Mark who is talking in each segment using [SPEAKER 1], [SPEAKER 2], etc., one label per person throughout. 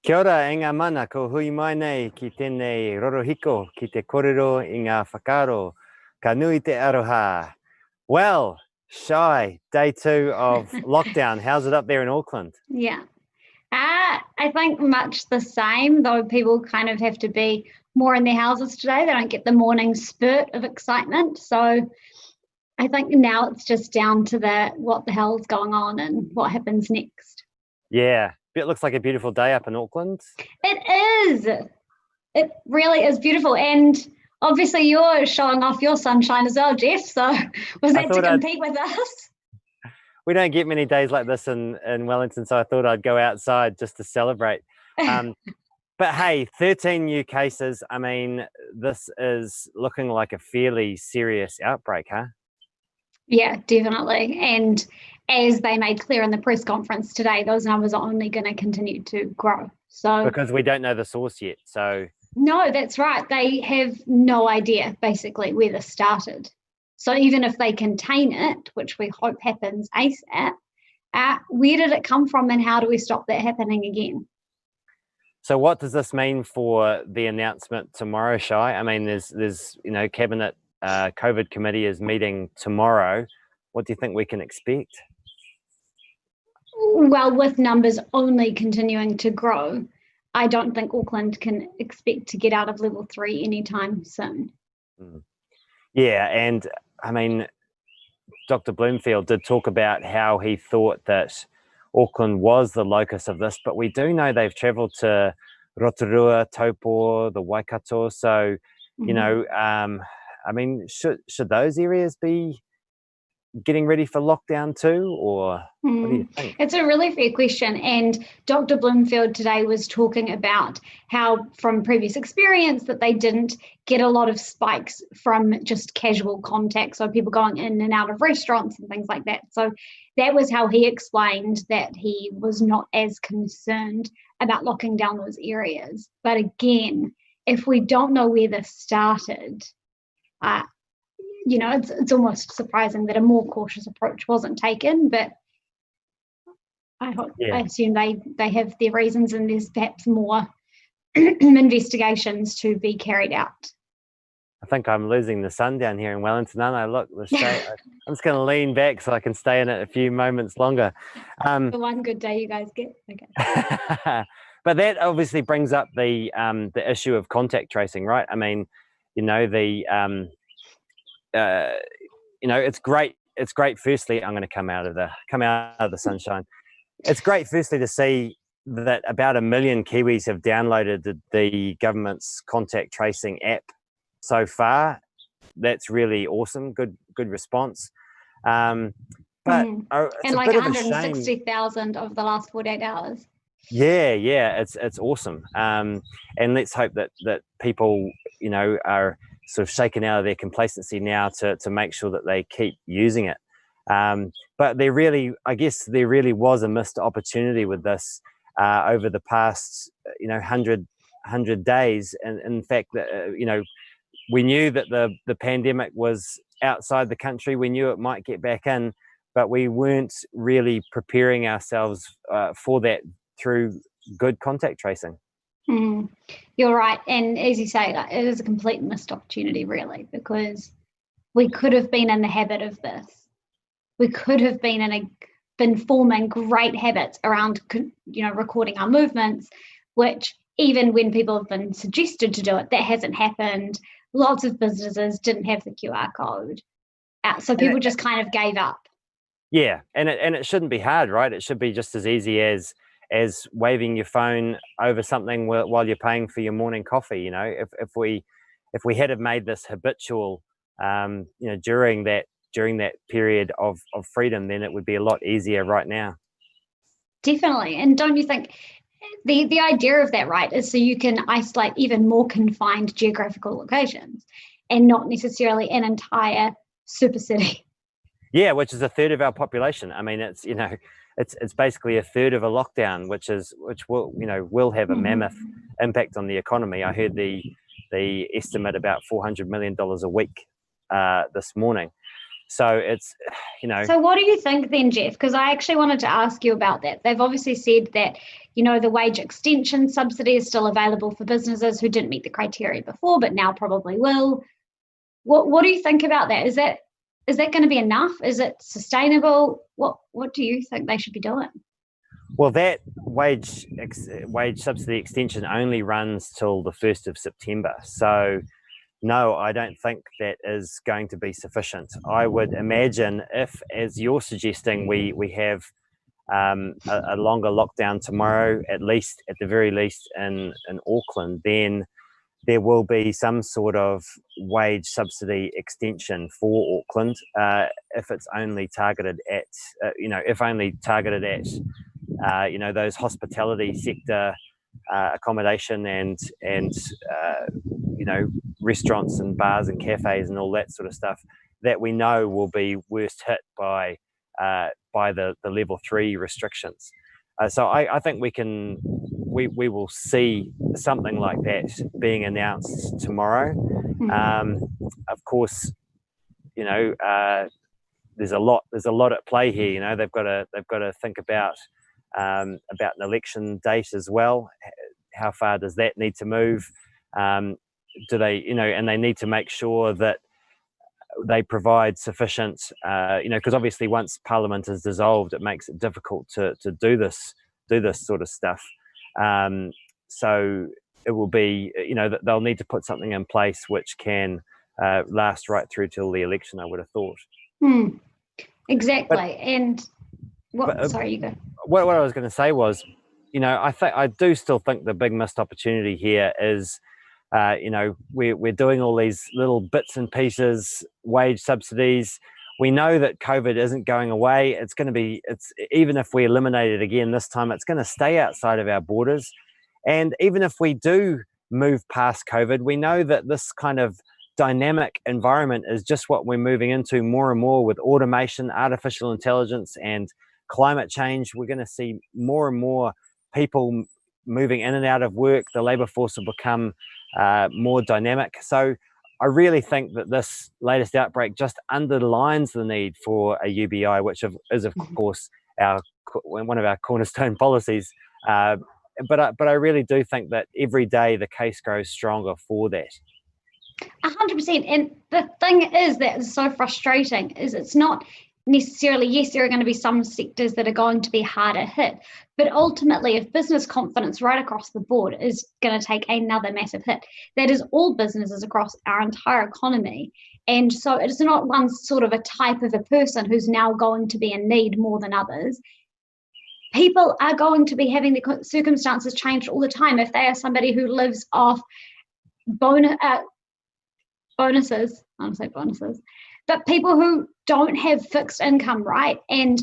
[SPEAKER 1] Kia ora, e ngā mana, ko hui mai nei ki tēnei rorohiko, ki te kōrero I ngā whakaaro, ka nui te aroha. Well, Shai, day 2 of lockdown. How's it up there in Auckland?
[SPEAKER 2] Yeah. I think much the same, though people kind of have to be more in their houses today. They don't get the morning spurt of excitement. So I think now it's just down to what the hell's going on and what happens next.
[SPEAKER 1] Yeah, it looks like a beautiful day up in Auckland.
[SPEAKER 2] It is. It really is beautiful. And obviously you're showing off your sunshine as well, Geoff. So was that to compete with us?
[SPEAKER 1] We don't get many days like this in Wellington, so I thought I'd go outside just to celebrate. But hey, 13 new cases. I mean, this is looking like a fairly serious outbreak, huh?
[SPEAKER 2] Yeah, definitely. And as they made clear in the press conference today, those numbers are only going to continue to grow. So
[SPEAKER 1] because we don't know the source yet. So
[SPEAKER 2] no, that's right. They have no idea basically where this started. So even if they contain it, which we hope happens ASAP, where did it come from and how do we stop that happening again?
[SPEAKER 1] So what does this mean for the announcement tomorrow, Shai? I mean, there's Cabinet COVID committee is meeting tomorrow. What do you think we can expect?
[SPEAKER 2] Well, with numbers only continuing to grow, I don't think Auckland can expect to get out of level 3 anytime soon.
[SPEAKER 1] Yeah, and I mean, Dr. Bloomfield did talk about how he thought that Auckland was the locus of this, but we do know they've travelled to Rotorua, Taupo, the Waikato. So, I mean, should those areas be getting ready for lockdown too, or what do you think?
[SPEAKER 2] It's a really fair question. And Dr. Bloomfield today was talking about how from previous experience that they didn't get a lot of spikes from just casual contact, so people going in and out of restaurants and things like that. So that was how he explained that he was not as concerned about locking down those areas. But again, if we don't know where this started, it's almost surprising that a more cautious approach wasn't taken, but I assume they have their reasons and there's perhaps more investigations to be carried out.
[SPEAKER 1] I think I'm losing the sun down here in Wellington, aren't I? Look, I'm just going to lean back so I can stay in it a few moments longer.
[SPEAKER 2] The one good day you guys get. Okay.
[SPEAKER 1] But that obviously brings up the issue of contact tracing, right? I mean, it's great. It's great. Firstly, I'm going to come out of the sunshine. It's great. Firstly, to see that about 1 million Kiwis have downloaded the government's contact tracing app so far. That's really awesome. Good response. But
[SPEAKER 2] and like 160,000 of the last 48 hours.
[SPEAKER 1] Yeah, it's awesome. And let's hope that people, are sort of shaken out of their complacency now to make sure that they keep using it. But there really was a missed opportunity with this over the past, 100 days. And in fact, we knew that the pandemic was outside the country. We knew it might get back in, but we weren't really preparing ourselves for that through good contact tracing.
[SPEAKER 2] You're right. And as you say, it is a complete missed opportunity, really, because we could have been in the habit of this. We could have been forming great habits around, recording our movements, which even when people have been suggested to do it, that hasn't happened. Lots of businesses didn't have the QR code. So people just kind of gave up.
[SPEAKER 1] Yeah. And it shouldn't be hard, right? It should be just as easy as waving your phone over something while you're paying for your morning coffee. If we had have made this habitual, during that period of freedom, then it would be a lot easier right now.
[SPEAKER 2] Definitely. And don't you think the idea of that, right, is so you can isolate even more confined geographical locations and not necessarily an entire super city.
[SPEAKER 1] Yeah, which is a third of our population. I mean, it's basically a third of a lockdown, which will have a mammoth impact on the economy. I heard the estimate about $400 million a week this morning. So it's, you know.
[SPEAKER 2] So what do you think then, Geoff? Because I actually wanted to ask you about that. They've obviously said that, the wage extension subsidy is still available for businesses who didn't meet the criteria before, but now probably will. What do you think about that? Is that going to be enough? Is it sustainable? What do you think they should be doing?
[SPEAKER 1] Well, that wage subsidy extension only runs till the 1st of September. So no, I don't think that is going to be sufficient. I would imagine if, as you're suggesting, we have a longer lockdown tomorrow, at the very least in Auckland, then there will be some sort of wage subsidy extension for Auckland, if it's only targeted at, those hospitality sector, accommodation and restaurants and bars and cafes and all that sort of stuff that we know will be worst hit by the level 3 restrictions. So I think we will see something like that being announced tomorrow. Of course, there's a lot at play here. They've got to think about an election date as well. How far does that need to move? Do they, and they need to make sure that they provide sufficient, because obviously once Parliament is dissolved, it makes it difficult to do this sort of stuff. So it will be, they'll need to put something in place which can last right through till the election, I would have thought.
[SPEAKER 2] Exactly. Sorry, you go.
[SPEAKER 1] What I was going to say was, I do still think the big missed opportunity here is, we're doing all these little bits and pieces, wage subsidies. We know that COVID isn't going away. It's even if we eliminate it again this time, it's going to stay outside of our borders. And even if we do move past COVID, we know that this kind of dynamic environment is just what we're moving into more and more with automation, artificial intelligence, and climate change. We're going to see more and more people moving in and out of work. The labour force will become more dynamic. So I really think that this latest outbreak just underlines the need for a UBI, which is of course one of our cornerstone policies. But I really do think that every day the case grows stronger for that.
[SPEAKER 2] 100%. And the thing is that is so frustrating is it's not necessarily, yes, there are going to be some sectors that are going to be harder hit, but ultimately if business confidence right across the board is going to take another massive hit, that is all businesses across our entire economy. And so it's not one sort of a type of a person who's now going to be in need more than others. People are going to be having the circumstances changed all the time. If they are somebody who lives off bonuses, I don't say bonuses, but people who don't have fixed income, right? And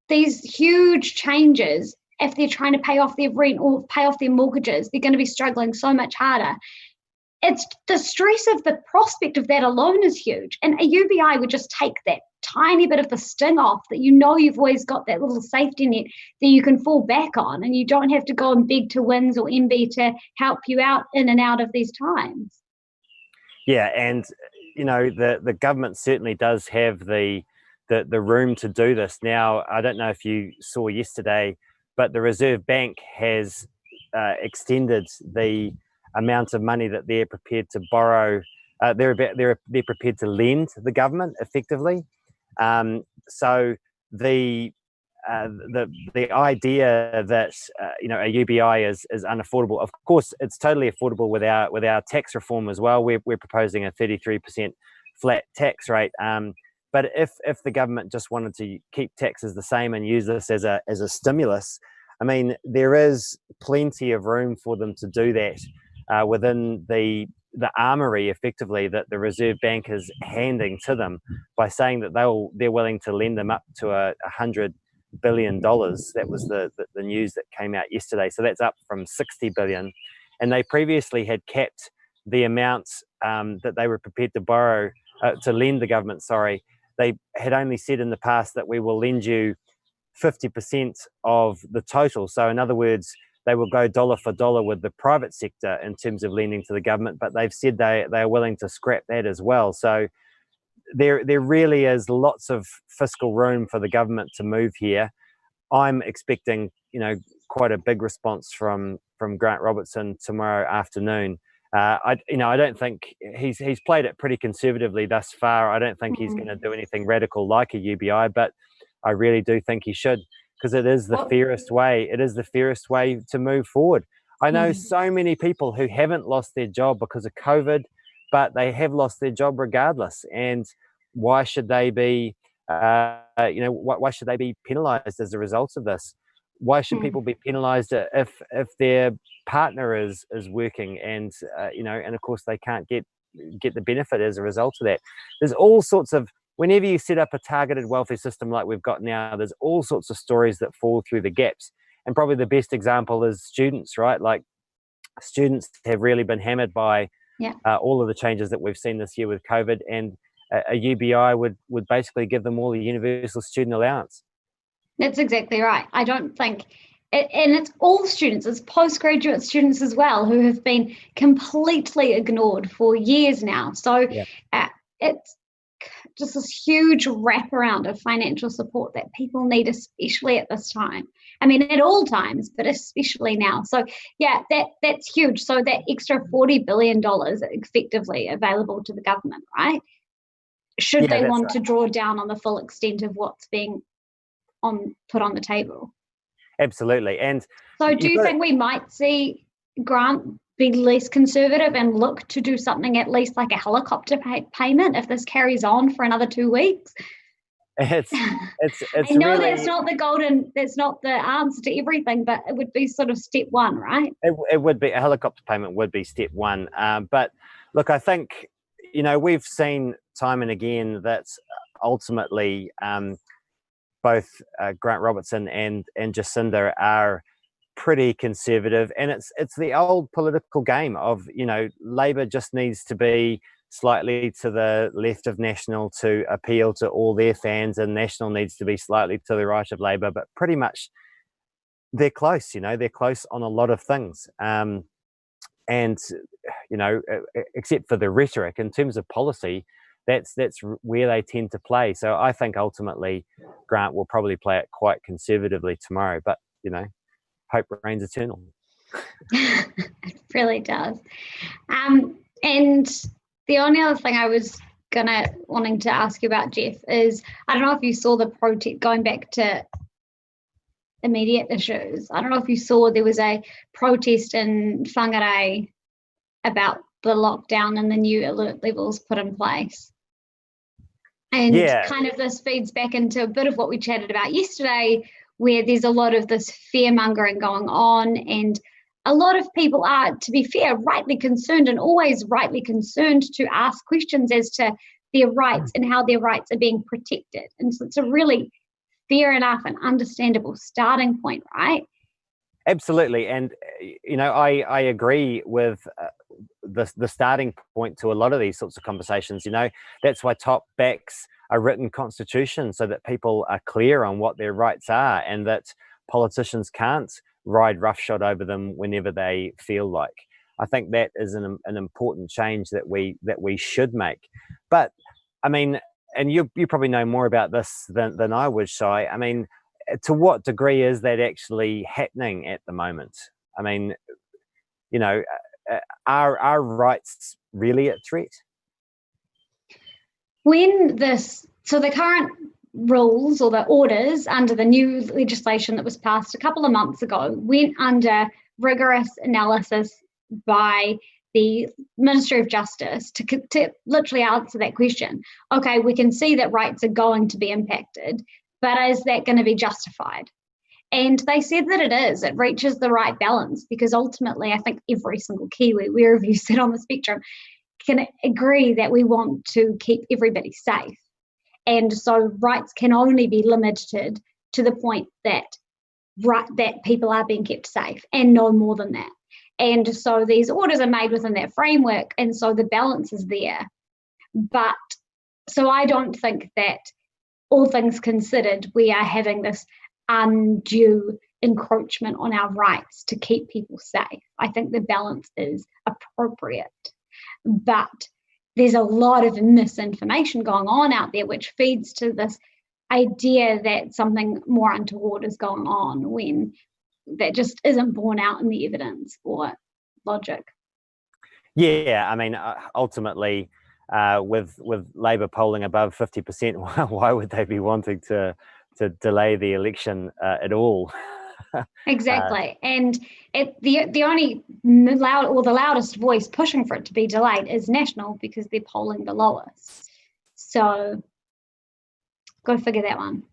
[SPEAKER 2] these huge changes, if they're trying to pay off their rent or pay off their mortgages, they're going to be struggling so much harder. It's the stress of the prospect of that alone is huge. And a UBI would just take that tiny bit of the sting off, that you've always got that little safety net that you can fall back on, and you don't have to go and beg to WINS or MB to help you out in and out of these times.
[SPEAKER 1] Yeah, and the government certainly does have the room to do this. Now, I don't know if you saw yesterday, but the Reserve Bank has extended the amount of money that they're prepared to borrow. They're prepared to lend the government effectively. So the idea that a UBI is unaffordable. Of course, it's totally affordable with our tax reform as well. We're proposing a 33% flat tax rate. But if the government just wanted to keep taxes the same and use this as a stimulus, I mean, there is plenty of room for them to do that within the armory, effectively, that the Reserve Bank is handing to them by saying that they're willing to lend them up to $100 billion. That was the news that came out yesterday. So that's up from 60 billion. And they previously had capped the amounts that they were prepared to borrow, to lend the government, sorry. They had only said in the past that we will lend you 50% of the total. So in other words, they will go dollar for dollar with the private sector in terms of lending to the government, but they've said they are willing to scrap that as well. So there really is lots of fiscal room for the government to move here. I'm expecting, quite a big response from Grant Robertson tomorrow afternoon. I don't think he's played it pretty conservatively thus far. I don't think he's going to do anything radical like a UBI, but I really do think he should, because it is the fairest way. It is the fairest way to move forward. I know so many people who haven't lost their job because of COVID, but they have lost their job regardless. And why should they be, why should they be penalised as a result of this? Why should people be penalised if their partner is working and and of course they can't get the benefit as a result of that? There's all sorts of, whenever you set up a targeted welfare system like we've got now, there's all sorts of stories that fall through the gaps. And probably the best example is students, right? Like, students have really been hammered by all of the changes that we've seen this year with COVID, and a UBI would basically give them all the universal student allowance.
[SPEAKER 2] That's exactly right. I don't think, and it's all students, it's postgraduate students as well, who have been completely ignored for years now. So it's just this huge wraparound of financial support that people need, especially at this time. I mean, at all times, but especially now. So that's huge. So that extra $40 billion effectively available to the government, right? Should they want to draw down on the full extent of what's being put on the table?
[SPEAKER 1] Absolutely. And
[SPEAKER 2] so do you think we might see Grant be less conservative and look to do something at least like a helicopter payment if this carries on for another 2 weeks?
[SPEAKER 1] It's
[SPEAKER 2] I know really, that's not the answer to everything, but it would be sort of step one, right?
[SPEAKER 1] It would be, a helicopter payment would be step one. But look, I think, we've seen time and again that ultimately both Grant Robertson and Jacinda are pretty conservative, and it's the old political game of, Labor just needs to be slightly to the left of National to appeal to all their fans, and National needs to be slightly to the right of Labor, but pretty much they're close. They're close on a lot of things, and except for the rhetoric, in terms of policy, that's where they tend to play. So I think ultimately Grant will probably play it quite conservatively tomorrow, but hope reigns eternal.
[SPEAKER 2] It really does. And the only other thing I was wanting to ask you about, Geoff, is I don't know if you saw the protest, going back to immediate issues. I don't know if you saw there was a protest in Whangarei about the lockdown and the new alert levels put in place. And kind of this feeds back into a bit of what we chatted about yesterday, where there's a lot of this fear mongering going on, and a lot of people are, to be fair, rightly concerned, and always rightly concerned to ask questions as to their rights and how their rights are being protected. And so it's a really fair enough and understandable starting point, right?
[SPEAKER 1] Absolutely. And, I agree with the starting point to a lot of these sorts of conversations. That's why TOP backs a written constitution, so that people are clear on what their rights are, and that politicians can't ride roughshod over them whenever they feel like. I think that is an important change that we should make. But I mean, and you probably know more about this than I would, Shai. I mean, to what degree is that actually happening at the moment? I mean, are our rights really at threat?
[SPEAKER 2] So the current rules, or the orders under the new legislation that was passed a couple of months ago, went under rigorous analysis by the Ministry of Justice to literally answer that question. Okay, we can see that rights are going to be impacted, but is that going to be justified? And they said that it is. It reaches the right balance, because ultimately I think every single Kiwi, wherever you sit on the spectrum, can agree that we want to keep everybody safe. And so rights can only be limited to the point that people are being kept safe, and no more than that. And so these orders are made within that framework, and so the balance is there. But so I don't think that, all things considered, we are having this undue encroachment on our rights to keep people safe. I think the balance is appropriate. But there's a lot of misinformation going on out there, which feeds to this idea that something more untoward is going on when that just isn't borne out in the evidence or logic.
[SPEAKER 1] Yeah, I mean, ultimately, with Labor polling above 50%, why would they be wanting to delay the election at all?
[SPEAKER 2] Exactly, and the only the loudest voice pushing for it to be delayed is National, because they're polling the lowest. So, go figure that one.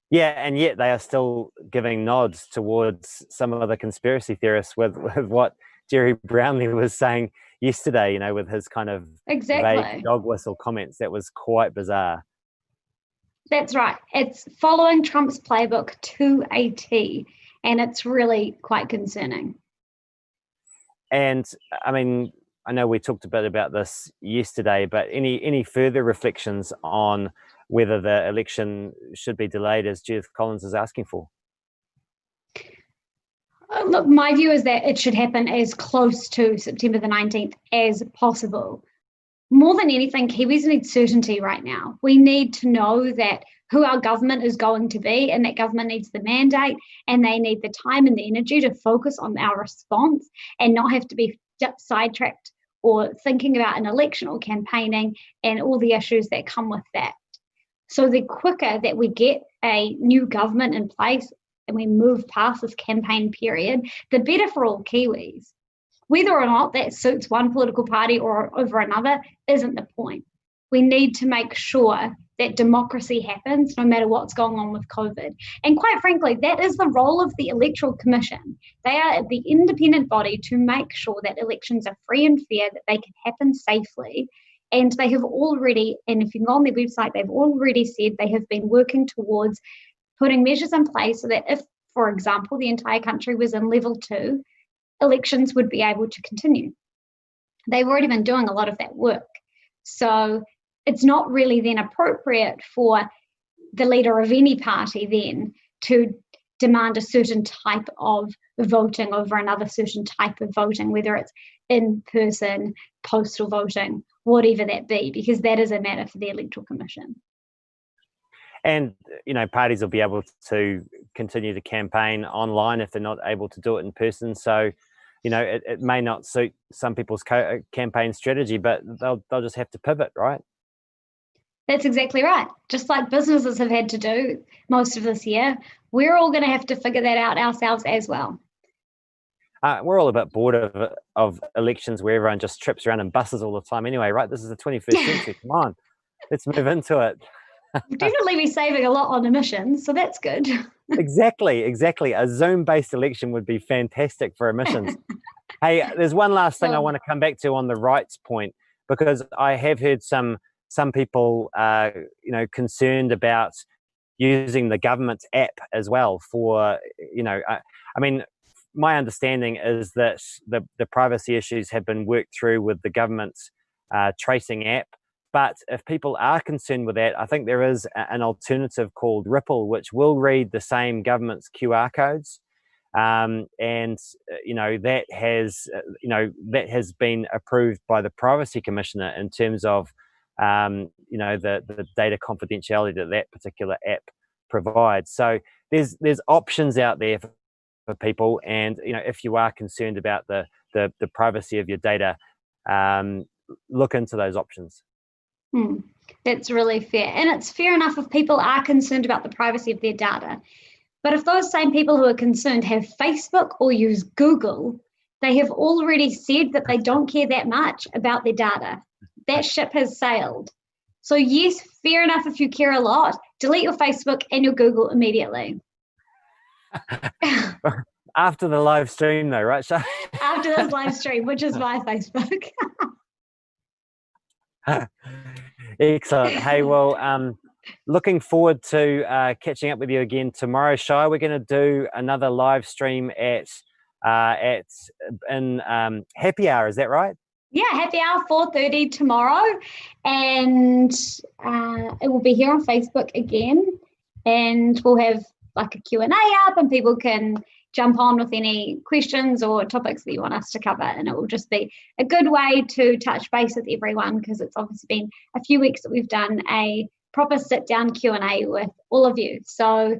[SPEAKER 1] Yeah, and yet they are still giving nods towards some of the conspiracy theorists with what Jerry Brownlee was saying yesterday, you know, with his kind of vague dog whistle comments. That was quite bizarre.
[SPEAKER 2] That's right. It's following Trump's playbook to a T, and it's really quite concerning.
[SPEAKER 1] And I mean, I know we talked a bit about this yesterday, but any further reflections on whether the election should be delayed, as Judith Collins is asking for?
[SPEAKER 2] Look, my view is that it should happen as close to September the 19th as possible. More than anything, Kiwis need certainty right now. We need to know that who our government is going to be, and that government needs the mandate, and they need the time and the energy to focus on our response and not have to be sidetracked or thinking about an election or campaigning and all the issues that come with that. So the quicker that we get a new government in place and we move past this campaign period, the better for all Kiwis. Whether or not that suits one political party or over another isn't the point. We need to make sure that democracy happens no matter what's going on with COVID. And quite frankly, that is the role of the Electoral Commission. They are the independent body to make sure that elections are free and fair, that they can happen safely. And they have already, and if you go on their website, they've already said they have been working towards putting measures in place so that if, for example, the entire country was in level 2, elections would be able to continue. They've already been doing a lot of that work. So it's not really then appropriate for the leader of any party then to demand a certain type of voting over another certain type of voting, whether it's in-person, postal voting, whatever that be, because that is a matter for the Electoral Commission.
[SPEAKER 1] And, you know, parties will be able to continue to campaign online if they're not able to do it in person. So, you know, it may not suit some people's campaign strategy, but they'll just have to pivot, right?
[SPEAKER 2] That's exactly right. Just like businesses have had to do most of this year, we're all going to have to figure that out ourselves as well.
[SPEAKER 1] We're all a bit bored of elections where everyone just trips around in buses all the time anyway, right? This is the 21st century. Come on, let's move into it.
[SPEAKER 2] We'll definitely be saving a lot on emissions, so that's good.
[SPEAKER 1] Exactly. A Zoom-based election would be fantastic for emissions. Hey, there's one last thing I want to come back to on the rights point, because I have heard some people, you know, concerned about using the government's app as well for, you know, I mean, my understanding is that the privacy issues have been worked through with the government's tracing app. But if people are concerned with that, I think there is an alternative called Ripple, which will read the same government's QR codes. And, you know, that has been approved by the Privacy Commissioner in terms of, you know, the data confidentiality that particular app provides. So there's options out there for people. And, you know, if you are concerned about the privacy of your data, look into those options.
[SPEAKER 2] That's really fair. And it's fair enough if people are concerned about the privacy of their data. But if those same people who are concerned have Facebook or use Google, they have already said that they don't care that much about their data. That ship has sailed. So yes, fair enough if you care a lot, delete your Facebook and your Google immediately.
[SPEAKER 1] After the live stream though, right? So
[SPEAKER 2] after this live stream, which is my Facebook.
[SPEAKER 1] Excellent. Hey, well, looking forward to catching up with you again tomorrow, Shai. We're going to do another live stream in happy hour. Is that right?
[SPEAKER 2] Yeah, happy hour 4:30 tomorrow, and it will be here on Facebook again, and we'll have like a Q&A up, and people can jump on with any questions or topics that you want us to cover, and it will just be a good way to touch base with everyone, because it's obviously been a few weeks that we've done a proper sit-down Q&A with all of you. So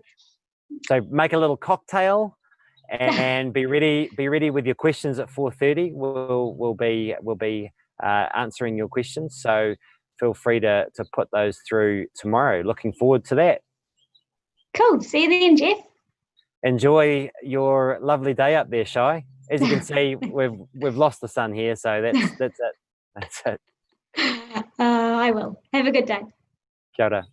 [SPEAKER 1] make a little cocktail and be ready with your questions at 4:30. We'll be answering your questions, so feel free to put those through tomorrow. Looking forward to that.
[SPEAKER 2] Cool. See you then, Geoff.
[SPEAKER 1] Enjoy your lovely day up there, Shai. As you can see, we've lost the sun here, so that's it.
[SPEAKER 2] I will. Have a good day.
[SPEAKER 1] Kia ora.